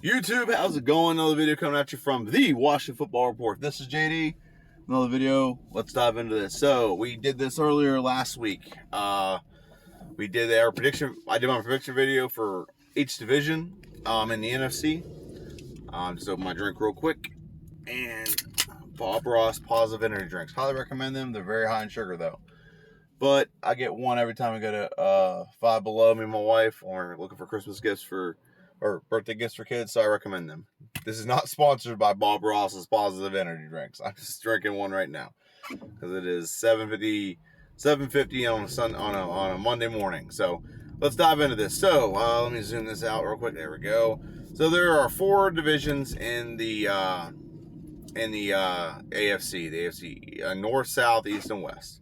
YouTube, how's it going? Another video coming at you from the Washington Football Report. This is JD. Another video. Let's dive into this. So we did this earlier last week. We did our prediction. I did my prediction video for each division in the NFC. Just open my drink real quick. And Bob Ross positive energy drinks. Highly recommend them. They're very high in sugar though. But I get one every time I go to Five Below, me and my wife, or looking for Christmas gifts or birthday gifts for kids, so I recommend them. This is not sponsored by Bob Ross's positive energy drinks. I'm just drinking one right now because it is 7:50 on a Monday morning. So let's dive into this. So let me zoom this out real quick. There we go. So there are 4 divisions in the AFC, the AFC North, South, East, and West.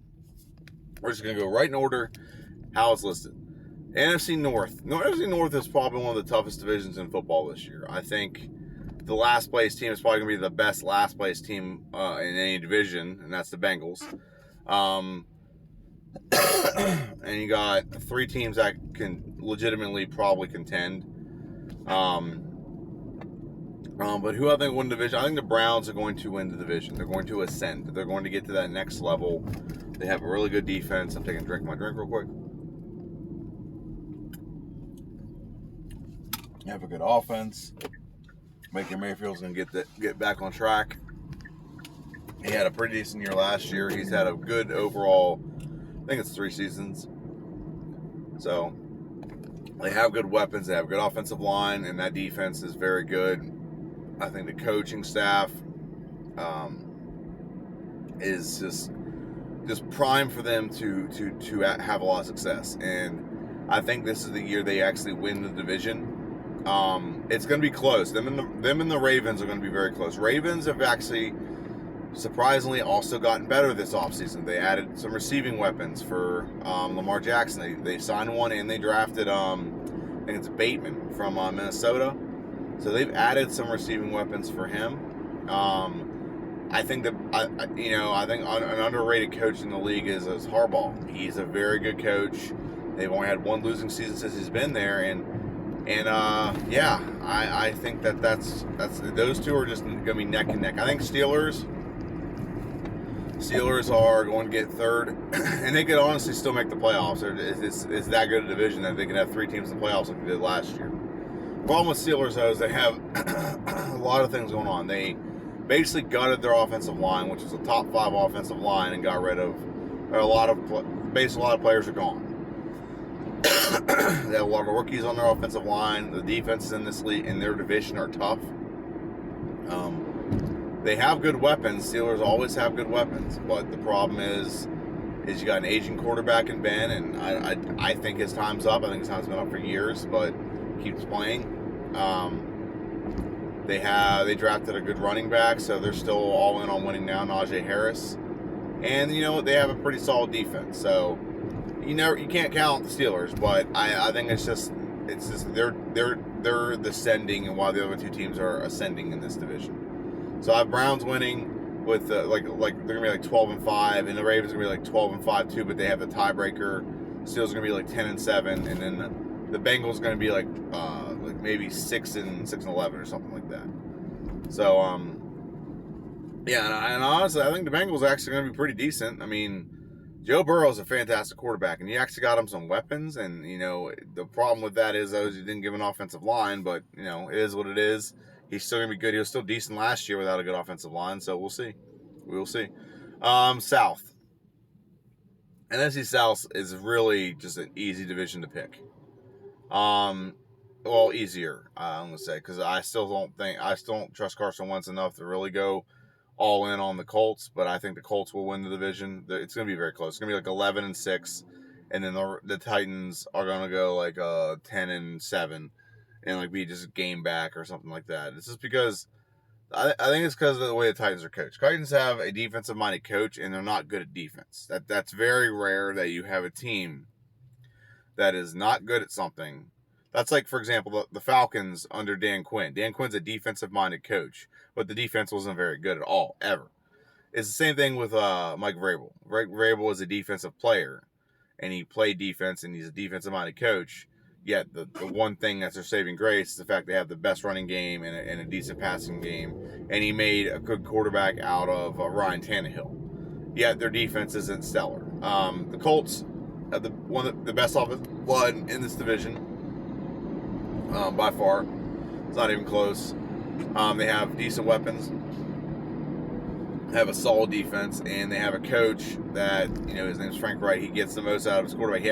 We're just going to go right in order how it's listed. NFC North. NFC North is probably one of the toughest divisions in football this year. I think the last place team is probably going to be the best last place team in any division, and that's the Bengals. And you got 3 teams that can legitimately probably contend. But who I think win the division? I think the Browns are going to win the division. They're going to ascend. They're going to get to that next level. They have a really good defense. I'm taking a drink of my drink real quick. They have a good offense. Baker Mayfield's going to get back on track. He had a pretty decent year last year. He's had a good overall, I think it's 3 seasons. So they have good weapons. They have a good offensive line, and that defense is very good. I think the coaching staff is just prime for them to have a lot of success. And I think this is the year they actually win the division. It's going to be close. Them and the Ravens are going to be very close. Ravens have actually surprisingly also gotten better this offseason. They added some receiving weapons for Lamar Jackson. They signed one and they drafted I think it's Bateman from Minnesota. So they've added some receiving weapons for him. I think that I think an underrated coach in the league is Harbaugh. He's a very good coach. They've only had 1 losing season since he's been there, and I think that's those two are just going to be neck and neck. I think Steelers are going to get 3rd, and they could honestly still make the playoffs. It's that good a division that they can have 3 teams in the playoffs like they did last year. The problem with Steelers, though, is they have a lot of things going on. They basically gutted their offensive line, which was a top 5 offensive line, and got rid of a lot of players are gone. They have a lot of rookies on their offensive line. The defenses in this league, in their division, are tough. They have good weapons. Steelers always have good weapons, but the problem is you got an aging quarterback in Ben, and I think his time's up. I think his time's been up for years, but keeps playing. They drafted a good running back, so they're still all in on winning now, Najee Harris. And you know what? They have a pretty solid defense. So you can't count the Steelers, but I think it's just they're descending, and while the other 2 teams are ascending in this division. So I have Browns winning with they're gonna be like 12-5, and the Ravens are gonna be like 12-5 too, but they have the tiebreaker. Steelers are gonna be like 10-7, and then the Bengals are gonna be like maybe 6-11 or something like that. So and honestly, I think the Bengals are actually gonna be pretty decent. I mean, Joe Burrow is a fantastic quarterback, and he actually got him some weapons. And the problem with that is he didn't give an offensive line, but it is what it is. He's still going to be good. He was still decent last year without a good offensive line, so we'll see. We will see. South. NFC South is really just an easy division to pick. Well, easier, I'm going to say, because I still don't trust Carson Wentz enough to really go all in on the Colts, but I think the Colts will win the division. It's going to be very close. It's going to be like 11-6, and then the Titans are going to go like 10-7. And like be just game back or something like that. It's just because I think it's because of the way the Titans are coached. Titans have a defensive-minded coach, and they're not good at defense. That's very rare that you have a team that is not good at something. That's like, for example, the Falcons under Dan Quinn. Dan Quinn's a defensive-minded coach, but the defense wasn't very good at all, ever. It's the same thing with Mike Vrabel. Mike Vrabel is a defensive player, and he played defense, and he's a defensive-minded coach. Yet the one thing that's their saving grace is the fact they have the best running game and a decent passing game. And he made a good quarterback out of Ryan Tannehill. Yet their defense isn't stellar. The Colts have the best offensive line in this division by far. It's not even close. They have decent weapons. Have a solid defense, and they have a coach that, his name's Frank Wright. He gets the most out of his quarterback.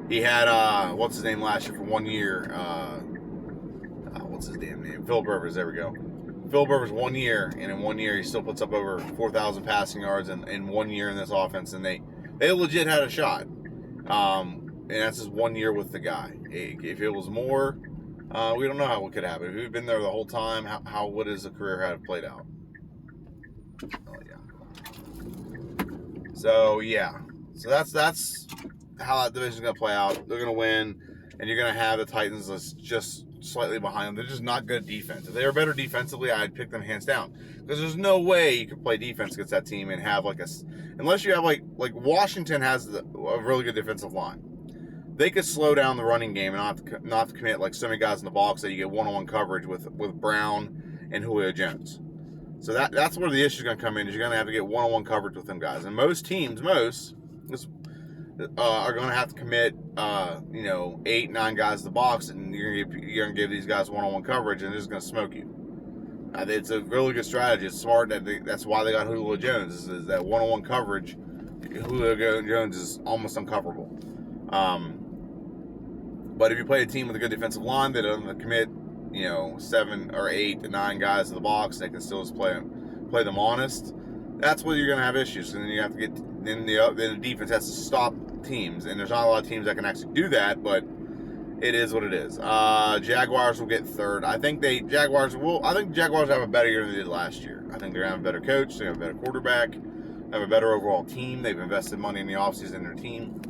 He had what's his name last year for 1 year? What's his damn name? Phil Rivers. There we go. Phil Rivers 1 year, and in 1 year he still puts up over 4,000 passing yards in 1 year in this offense, and they legit had a shot. And that's just 1 year with the guy. If it was more, we don't know how it could happen. If he'd been there the whole time, how would his career have played out? Oh yeah. So that's how that division's gonna play out. They're gonna win, and you're gonna have the Titans just slightly behind them. They're just not good defense. If they were better defensively, I'd pick them hands down. Because there's no way you could play defense against that team and have unless you have like Washington has a really good defensive line. They could slow down the running game and not have to commit like so many guys in the box that you get one-on-one coverage with Brown and Julio Jones. So that's where the issue is going to come in. Is you're going to have to get one-on-one coverage with them guys. And most teams are going to have to commit 8-9 guys in the box, and you're going to give these guys one-on-one coverage, and they're just going to smoke you. It's a really good strategy. It's smart. That's why they got Julio Jones. Is that one-on-one coverage? Julio Jones is almost uncoverable. But if you play a team with a good defensive line that doesn't commit 7 or 8 to 9 guys in the box, they can still just play them honest. That's where you're going to have issues, and then you have to then the defense has to stop teams, and there's not a lot of teams that can actually do that, but it is what it is. Jaguars will get third. I think Jaguars have a better year than they did last year. I think they're going to have a better coach, they have a better quarterback, they have a better overall team. They've invested money in the offseason in their team.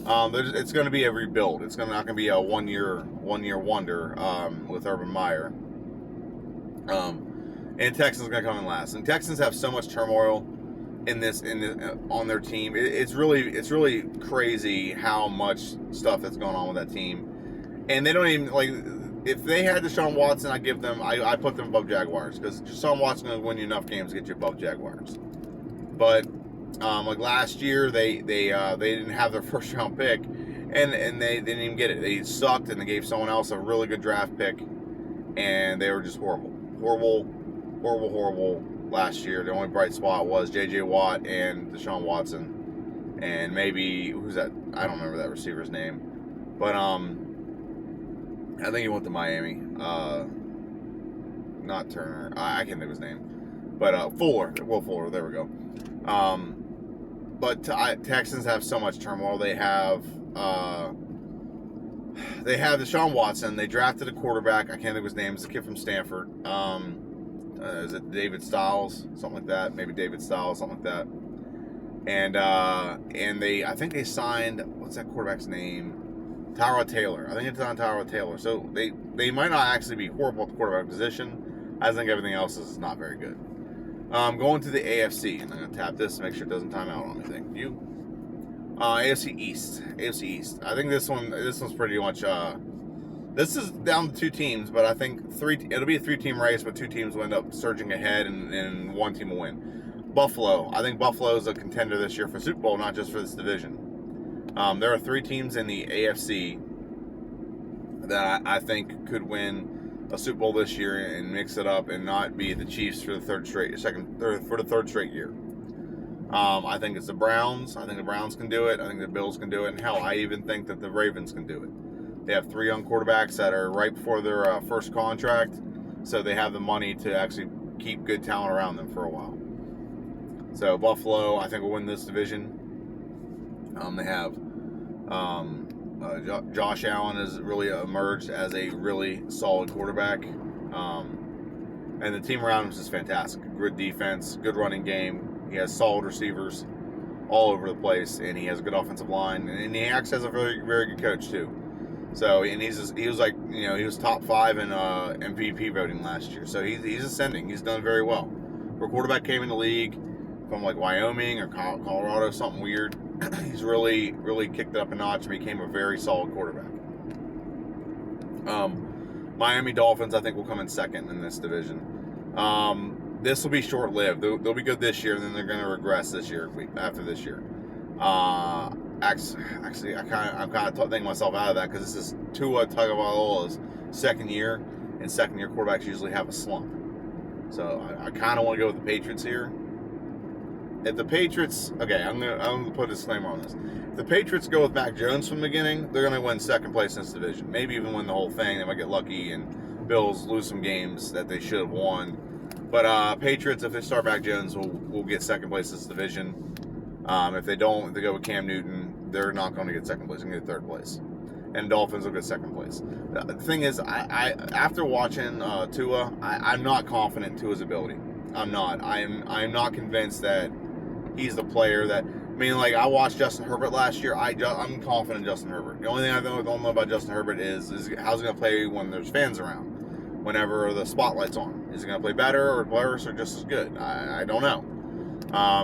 It's going to be a rebuild. It's not going to be a one year wonder with Urban Meyer. And Texans are going to come in last. And Texans have so much turmoil on their team. It's really crazy how much stuff that's going on with that team. And they don't even if they had Deshaun Watson, I put them above Jaguars, because Deshaun Watson is going to win you enough games to get you above Jaguars. But last year, they didn't have their first round pick, and they didn't even get it. They sucked, and they gave someone else a really good draft pick, and they were just horrible last year. The only bright spot was J.J. Watt and Deshaun Watson, and maybe who's that? I don't remember that receiver's name, but I think he went to Miami. Not Turner. I can't think of his name, but Fuller. Will Fuller. There we go. But Texans have so much turmoil. They have Deshaun Watson. They drafted a quarterback. I can't think of his name. It's a kid from Stanford. Is it David Styles? Something like that. Maybe David Styles, something like that. And I think they signed, what's that quarterback's name? Tyrod Taylor. I think it's on Tyrod Taylor. So they might not actually be horrible at the quarterback position. I think everything else is not very good. Going to the AFC, and I'm going to tap this to make sure it doesn't time out on me. Thank you. AFC East. I think this one's pretty much, this is down to 2 teams, but I think it'll be a 3-team race, but 2 teams will end up surging ahead, and 1 team will win. Buffalo. I think Buffalo is a contender this year for Super Bowl, not just for this division. There are 3 teams in the AFC that I think could win a Super Bowl this year and mix it up and not be the Chiefs for the third straight year. I think it's the Browns. I think the Browns can do it. I think the Bills can do it. And hell, I even think that the Ravens can do it. They have 3 young quarterbacks that are right before their first contract, so they have the money to actually keep good talent around them for a while. So Buffalo, I think, will win this division. They have Josh Allen has really emerged as a really solid quarterback. And the team around him is just fantastic. Good defense, good running game. He has solid receivers all over the place, and he has a good offensive line. And he acts as a very, very good coach too. So, and he was top 5 in MVP voting last year. So he's ascending. He's done very well. For a quarterback came in the league from Wyoming or Colorado, something weird. He's really, really kicked it up a notch and became a very solid quarterback. Miami Dolphins, I think, will come in second in this division. This will be short-lived. They'll be good this year, and then they're going to regress this year, after this year. Actually, I'm kind of thinking myself out of that because this is Tua Tagovailoa's second year, and second-year quarterbacks usually have a slump. So I kind of want to go with the Patriots here. If the Patriots, okay, I'm gonna put a disclaimer on this. If the Patriots go with Mac Jones from the beginning, they're gonna win second place in this division. Maybe even win the whole thing. They might get lucky and Bills lose some games that they should have won. But Patriots, if they start Mac Jones, will get second place in this division. If they don't, if they go with Cam Newton, they're not going to get second place. They're going to get third place. And Dolphins will get second place. The thing is, I after watching Tua, I'm not confident in Tua's ability. I'm not. I'm not convinced that he's the player that. I mean, like, I watched Justin Herbert last year. I'm confident in Justin Herbert. The only thing I don't know about Justin Herbert is how's he going to play when there's fans around, whenever the spotlight's on. Is he going to play better or worse or just as good? I don't know.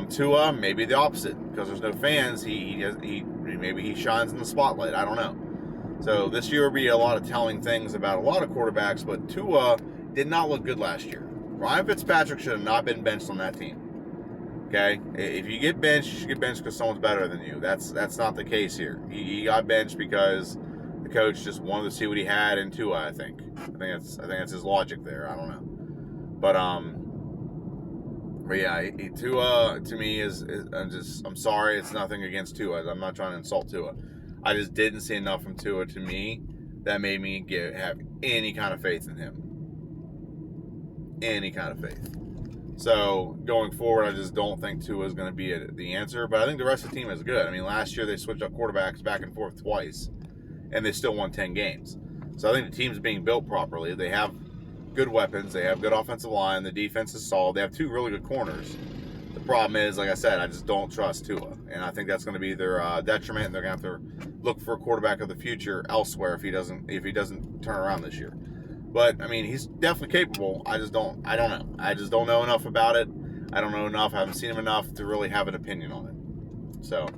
Tua, maybe the opposite, because there's no fans. Maybe he shines in the spotlight. I don't know. So this year will be a lot of telling things about a lot of quarterbacks, but Tua did not look good last year. Ryan Fitzpatrick should have not been benched on that team. Okay? If you get benched, you should get benched because someone's better than you. That's not the case here. He got benched because the coach just wanted to see what he had in Tua, I think. I think that's his logic there. I don't know. But yeah, Tua to me is I'm sorry, it's nothing against Tua. I'm not trying to insult Tua. I just didn't see enough from Tua to me that made me have any kind of faith in him. Any kind of faith. So going forward, I just don't think Tua is going to be the answer. But I think the rest of the team is good. I mean, last year they switched up quarterbacks back and forth twice, and they still won 10 games. So I think the team's being built properly. They have good weapons. They have good offensive line. The defense is solid. They have two really good corners. The problem is, like I said, I just don't trust Tua, and I think that's going to be their detriment. And they're going to have to look for a quarterback of the future elsewhere if he doesn't turn around this year. But I mean, he's definitely capable. I don't know. I just don't know enough about it. I don't know enough. I haven't seen him enough to really have an opinion on it. So,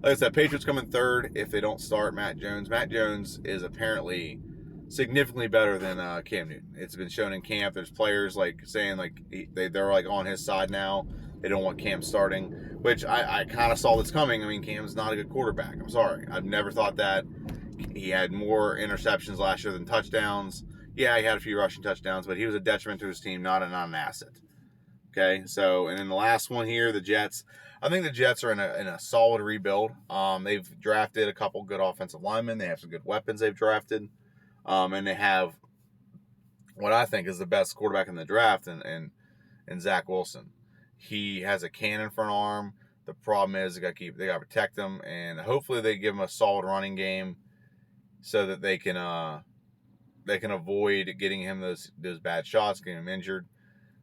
like I said, Patriots come in third if they don't start Matt Jones. Matt Jones is apparently significantly better than Cam Newton. It's been shown in camp. There's players saying they're on his side now. They don't want Cam starting, which I kind of saw this coming. I mean, Cam's not a good quarterback. I'm sorry. I've never thought that. He had more interceptions last year than touchdowns. Yeah, he had a few rushing touchdowns, but he was a detriment to his team, not an asset. Okay, so, and then the last one here, the Jets. I think the Jets are in a solid rebuild. They've drafted a couple good offensive linemen. They have some good weapons they've drafted. And they have what I think is the best quarterback in the draft in Zach Wilson. He has a cannon for an arm. The problem is they got to protect him, and hopefully they give him a solid running game so that they can avoid getting him those bad shots, getting him injured.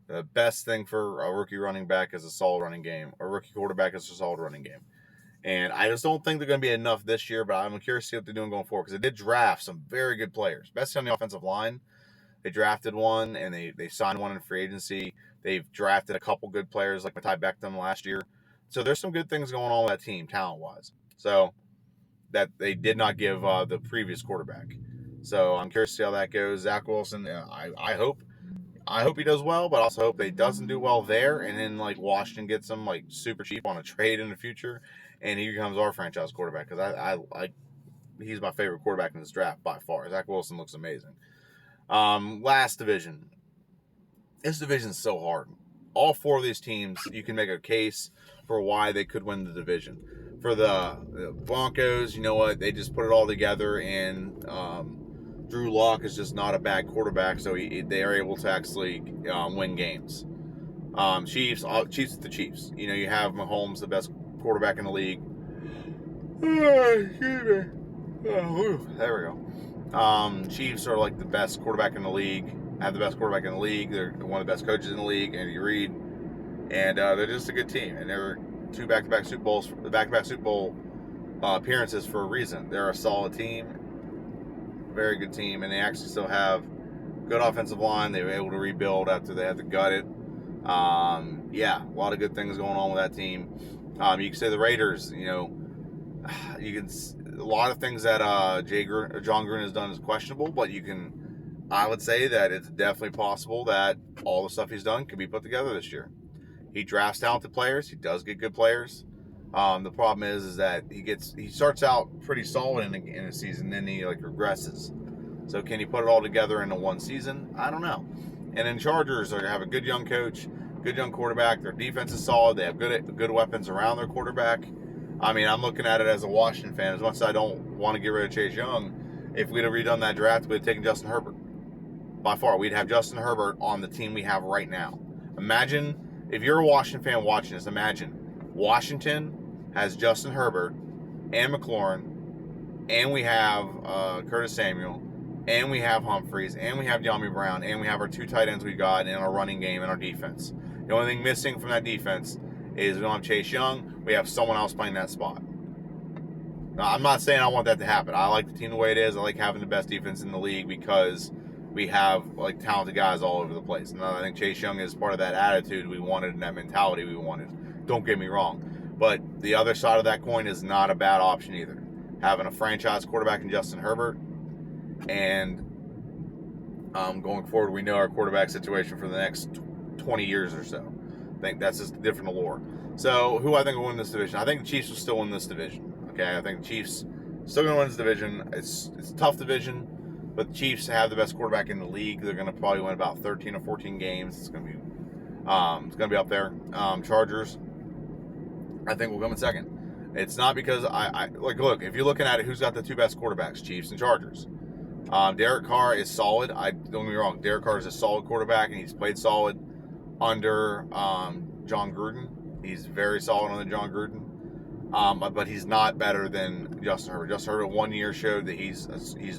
The best thing for a rookie running back is a solid running game. A rookie quarterback is a solid running game. And I just don't think they're going to be enough this year, but I'm curious to see what they're doing going forward, because they did draft some very good players, especially on the offensive line. They drafted one, and they signed one in free agency. They've drafted a couple good players like Mekhi Becton last year. So there's some good things going on with that team, talent-wise. So that they did not give the previous quarterback. So I'm curious to see how that goes. Zach Wilson, I hope he does well, but I also hope he doesn't do well there, and then Washington gets him super cheap on a trade in the future, and he becomes our franchise quarterback, because he's my favorite quarterback in this draft by far. Zach Wilson looks amazing. Last division. This division is so hard. All four of these teams, you can make a case for why they could win the division. For the Broncos, you know what? They just put it all together, and Drew Lock is just not a bad quarterback, so they are able to actually win games. Chiefs is the Chiefs. You know, you have Mahomes, the best quarterback in the league. Excuse me. There we go. Chiefs are the best quarterback in the league. Have the best quarterback in the league. They're one of the best coaches in the league, Andy Reid, and they're just a good team. And they're two back-to-back Super Bowl appearances for a reason. They're a solid team, very good team, and they actually still have good offensive line. They were able to rebuild after they had to gut it. Yeah, a lot of good things going on with that team. You can say the Raiders, a lot of things that John Gruden has done is questionable, but I would say that it's definitely possible that all the stuff he's done can be put together this year. He drafts talented players. He does get good players. The problem is that he starts out pretty solid in a season, then he regresses. So can he put it all together into one season? I don't know. And then Chargers are gonna have a good young coach, good young quarterback. Their defense is solid. They have good weapons around their quarterback. I mean, I'm looking at it as a Washington fan. As much as I don't want to get rid of Chase Young, if we'd have redone that draft, we'd have taken Justin Herbert. By far, we'd have Justin Herbert on the team we have right now. Imagine, if you're a Washington fan watching this, imagine Washington has Justin Herbert and McLaurin, and we have Curtis Samuel, and we have Humphreys, and we have Yami Brown, and we have our 2 tight ends we got in our running game and our defense. The only thing missing from that defense is we don't have Chase Young. We have someone else playing that spot. Now, I'm not saying I want that to happen. I like the team the way it is. I like having the best defense in the league because we have talented guys all over the place. And I think Chase Young is part of that attitude we wanted and that mentality we wanted. Don't get me wrong. But the other side of that coin is not a bad option either. Having a franchise quarterback in Justin Herbert, and going forward, we know our quarterback situation for the next 20 years or so. I think that's just a different allure. So, who I think will win this division? I think the Chiefs will still win this division. Okay, I think the Chiefs still going to win this division. It's a tough division, but the Chiefs have the best quarterback in the league. They're going to probably win about 13 or 14 games. It's going to be up there. Chargers, I think, will come in second. It's not because look, if you're looking at it, who's got the 2 best quarterbacks? Chiefs and Chargers. Derek Carr is solid. Don't get me wrong. Derek Carr is a solid quarterback, and he's played solid under John Gruden. He's very solid under John Gruden. But he's not better than Justin Herbert. Justin Herbert 1 year showed that he's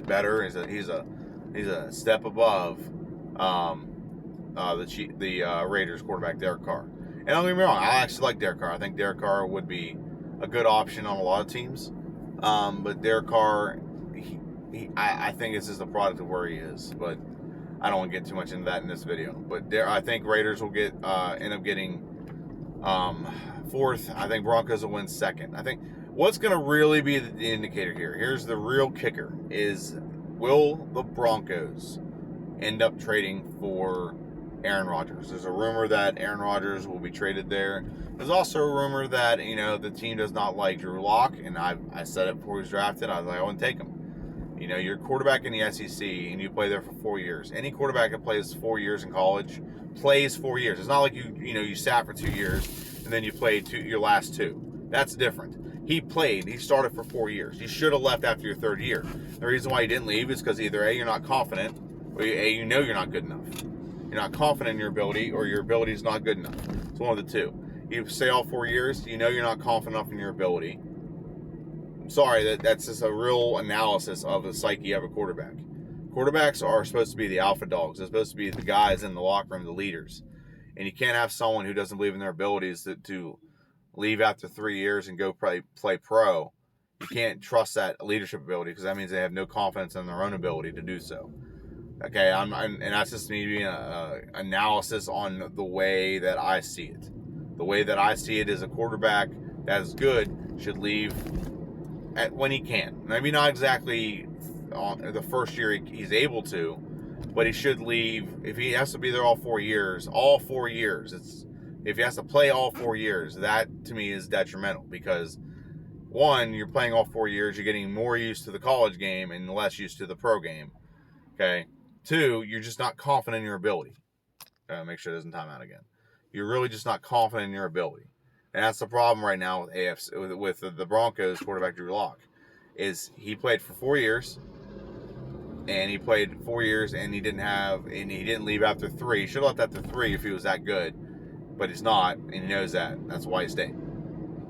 better. He's a step above the Raiders quarterback Derek Carr. And don't get me wrong, I actually like Derek Carr. I think Derek Carr would be a good option on a lot of teams. But Derek Carr, I think this is the product of where he is. But I don't want to get too much into that in this video. But I think Raiders will end up getting 4th. I think Broncos will win 2nd. I think what's going to really be the indicator here, here's the real kicker, is will the Broncos end up trading for Aaron Rodgers? There's a rumor that Aaron Rodgers will be traded there. There's also a rumor that, the team does not like Drew Lock, and I said it before he was drafted. I was like, I want to take him. You're a quarterback in the SEC, and you play there for 4 years. Any quarterback that plays 4 years in college plays 4 years. It's not like you sat for 2 years and then you played your last 2. That's different. He started for 4 years. You should have left after your 3rd year. The reason why he didn't leave is because either A, you're not confident, or A, you're not good enough. You're not confident in your ability, or your ability is not good enough. It's one of the two. You stay all 4 years, you're not confident enough in your ability. I'm sorry, that's just a real analysis of the psyche of a quarterback. Quarterbacks are supposed to be the alpha dogs. They're supposed to be the guys in the locker room, the leaders. And you can't have someone who doesn't believe in their abilities to leave after 3 years and go play pro. You can't trust that leadership ability, because that means they have no confidence in their own ability to do so. Okay, and that's just me being an analysis on the way that I see it. The way that I see it is a quarterback that is good should leave when he can. Maybe not exactly on the first year he's able to, but he should leave. If he has to be there all 4 years, if he has to play all 4 years, that to me is detrimental, because 1, you're playing all 4 years, you're getting more used to the college game and less used to the pro game. Okay. 2, you're just not confident in your ability. Make sure it doesn't time out again. You're really just not confident in your ability. And that's the problem right now with AFC, with the Broncos quarterback Drew Lock, is he played for 4 years, and he played 4 years, and he didn't leave after 3. He should have left after 3 if he was that good, but he's not, and he knows that. That's why he stayed.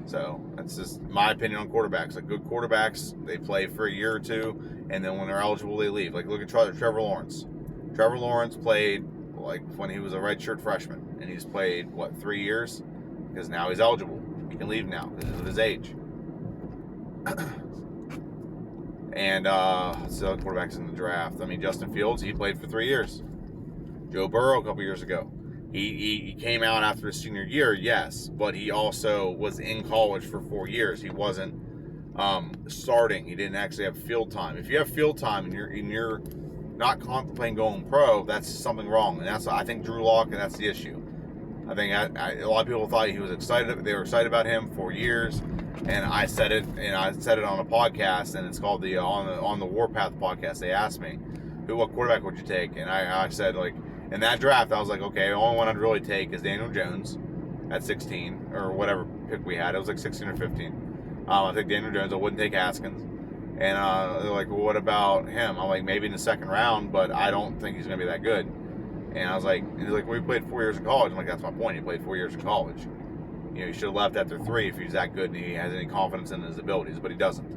So that's just my opinion on quarterbacks. Like, good quarterbacks, they play for a year or 2, and then when they're eligible, they leave. Like, look at Trevor Lawrence. Trevor Lawrence played when he was a redshirt freshman, and he's played 3 years, because now he's eligible. He can leave now because of his age. And so quarterbacks in the draft. I mean, Justin Fields, he played for 3 years. Joe Burrow a couple years ago. He came out after his senior year, yes, but he also was in college for 4 years. He wasn't starting. He didn't actually have field time. If you have field time and you're not contemplating going pro, that's something wrong. And I think Drew Lock, and that's the issue. I think a lot of people thought he was excited. They were excited about him for years, and I said it on a podcast, and it's called the on the Warpath podcast. They asked me, what quarterback would you take? And I said, like, in that draft, I was like, okay, the only one I'd really take is Daniel Jones at 16 or whatever pick we had. It was like 16 or 15. I think Daniel Jones. I wouldn't take Haskins. And they're like, well, what about him? I'm like, maybe in the second round, but I don't think he's going to be that good. And I was like, he's like, well, he played 4 years in college. I'm like, that's my point. He played 4 years in college. You know, he should have left after 3 if he's that good and he has any confidence in his abilities, but he doesn't.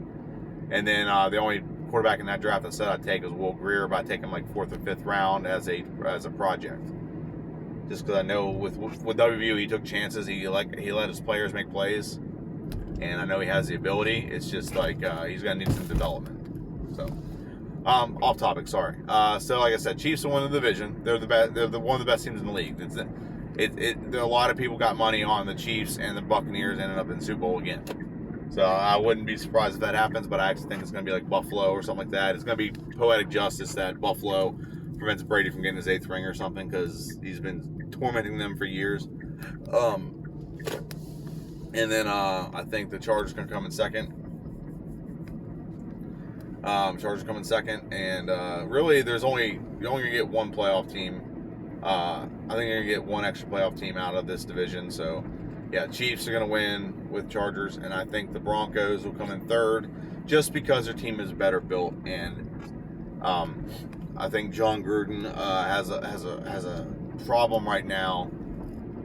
And then the only quarterback in that draft that said I'd take was Will Greer, but I'd take him like 4th or 5th round as a project. Just because I know with WVU he took chances. He let his players make plays, and I know he has the ability. It's just like he's gonna need some development. So, off topic. Sorry. So like I said, Chiefs will win the division. They're the best. They're one of the best teams in the league. There a lot of people got money on the Chiefs, and the Buccaneers ended up in the Super Bowl again. So I wouldn't be surprised if that happens, but I actually think it's going to be like Buffalo or something like that. It's going to be poetic justice that Buffalo prevents Brady from getting his 8th ring or something, because he's been tormenting them for years. And then I think the Chargers going to come in second. Chargers come in second, and really you're only going to get one playoff team. I think you're going to get one extra playoff team out of this division. So yeah, Chiefs are going to win with Chargers, and I think the Broncos will come in third just because their team is better built, and I think John Gruden has a problem right now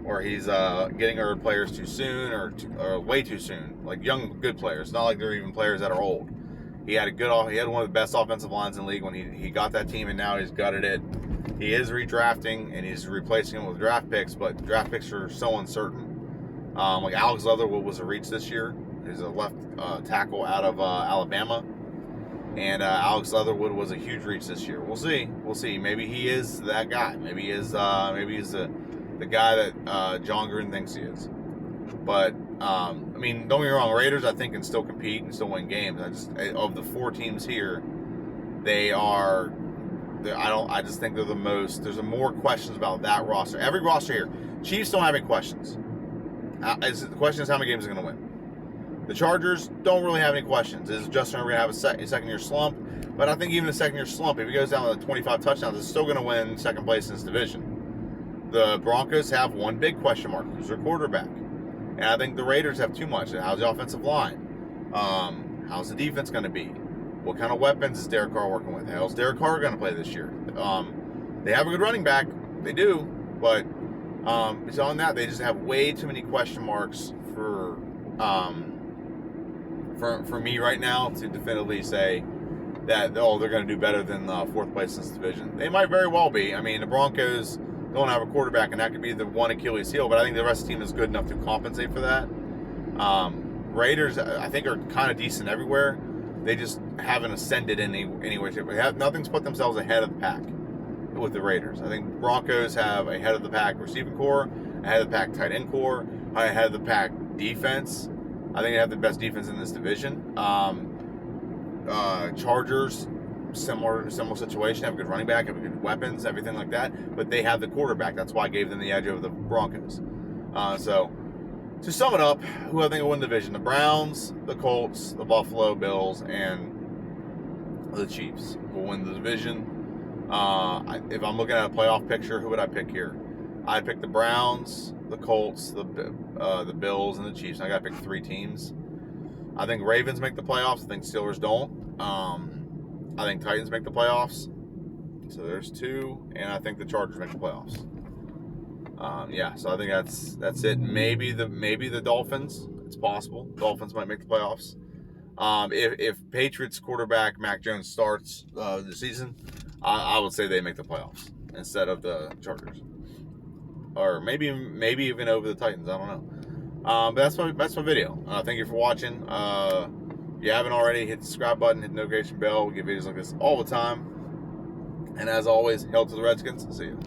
where he's getting our players too soon or way too soon, like young good players. Not like they're even players that are old. He had one of the best offensive lines in the league when he got that team, and now he's gutted it. He is redrafting and he's replacing them with draft picks, but draft picks are so uncertain. Like Alex Leatherwood was a reach this year. He's a left tackle out of Alabama, and Alex Leatherwood was a huge reach this year. We'll see. Maybe he is that guy. Maybe he's the guy that John Gruden thinks he is. But I mean, don't get me wrong. Raiders, I think, can still compete and still win games. Of the 4 teams here, I just think they're the most. There's more questions about that roster. Every roster here, Chiefs don't have any questions. The question is how many games is going to win. The Chargers don't really have any questions. Is Justin Herbert going to have a second-year slump? But I think even a second-year slump, if he goes down to 25 touchdowns, it's still going to win second place in this division. The Broncos have one big question mark: who's their quarterback? And I think the Raiders have too much. How's the offensive line? How's the defense going to be? What kind of weapons is Derek Carr working with? How's Derek Carr going to play this year? They have a good running back. They do. But beyond that, they just have way too many question marks for me right now to definitively say that, they're going to do better than 4th place in this division. They might very well be. I mean, the Broncos don't have a quarterback, and that could be the one Achilles heel, but I think the rest of the team is good enough to compensate for that. Raiders, I think, are kind of decent everywhere. They just haven't ascended in any way. Nothing's put themselves ahead of the pack with the Raiders. I think Broncos have a head of the pack receiving core, ahead of the pack tight end core, ahead of the pack defense. I think they have the best defense in this division. Chargers, similar situation, have a good running back, have good weapons, everything like that, but they have the quarterback. That's why I gave them the edge over the Broncos. So to sum it up, who I think will win the division: the Browns, the Colts, the Buffalo Bills, and the Chiefs will win the division. If I'm looking at a playoff picture, who would I pick here? I'd pick the Browns, the Colts, the Bills, and the Chiefs. I got to pick 3 teams. I think Ravens make the playoffs. I think Steelers don't. I think Titans make the playoffs. So there's 2, and I think the Chargers make the playoffs. So I think that's it. Maybe the Dolphins. It's possible. Dolphins might make the playoffs. If Patriots quarterback Mac Jones starts the season, I would say they make the playoffs instead of the Chargers, or maybe even over the Titans. I don't know. But that's my video. Thank you for watching. If you haven't already, hit the subscribe button, hit the notification bell. We get videos like this all the time. And as always, hail to the Redskins. See you.